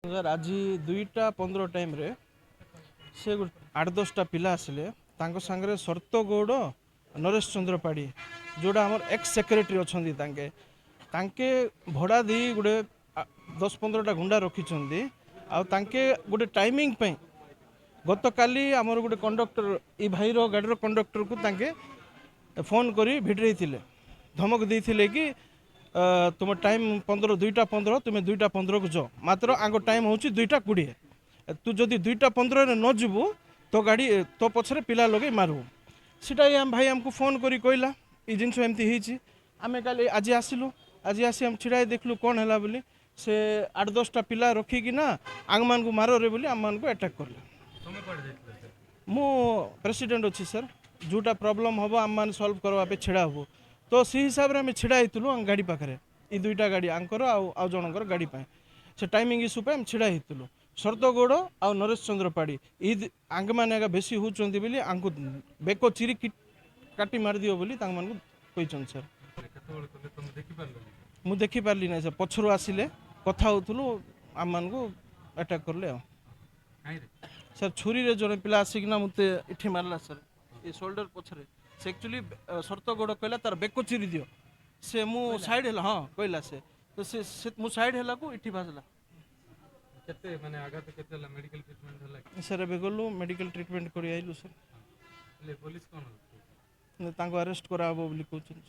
Sir आज 2:15 time रे से 8-10टा पिला आसिले तांको सांगरे शर्त गौड़ नरेश चंद्र पाड़ी जोड़ा आमर एक्स सेक्रेटरी अच्छी तांके भड़ा दी गोटे 10-15टा गुंडा रखिंट आके गोटे टाइमिंग पे गत काली आमर गोटे कंडक्टर ई भाईर गाड़ीर कंडक्टर को तांके फोन करी भिड़े धमक देते कि तुम टाइम 2:15 तुम्हें 2:15 को जाओ मात्र आग टाइम हूँ 2:20 तू जदि 2:15 न जीवु तो गाड़ी तो पछरे पिला लगे मारू सीटा आम भाई आमको फोन करी कहला ये जिनस एमती आम काली आज आसिलु आज आसी आम छिड़ा देखलु कौन है बोली से 8-10टा पिला रखिकिना आग मान को मार रे बोली आम मान को अटैक कर मु प्रेसिडेंट अच्छी सर जोटा प्रॉब्लम हम आम मान सॉल्व करवाई छिड़ा हबू तो सी हिसाब से आम छिड़ा होलु गाड़ी पाखे ये 2टा गाड़ी आंकर आउ जनकर गाड़ी से टाइमिंग इश्यू पे छिड़ा होलु शरत गौड़ आ नरेश चंद्र पाड़ी ई आंग मैंने बेसी होती बोली आंको बेक चिरी काटी मार दियो बोली कहते सर मु देखी पार्ली ना सर पछरू आसिले कथा होतलु आम मान को अटैक करले सर छुरी रे जड़े पिला आसिकना मते इठी मारला सर ये शोल्डर पछरे से एक्चुअली शर्त गौड़ कहला तार बेक चिरी दियो से मु साइड है हाँ कहला से तो से मु साइड है को इठी भाजला केते माने आघात केते ला मेडिकल ट्रीटमेंट हला सर एबे गलु मेडिकल ट्रीटमेंट करी आइलु सर ले पुलिस कोन तांको अरेस्ट करा बोली कहछन।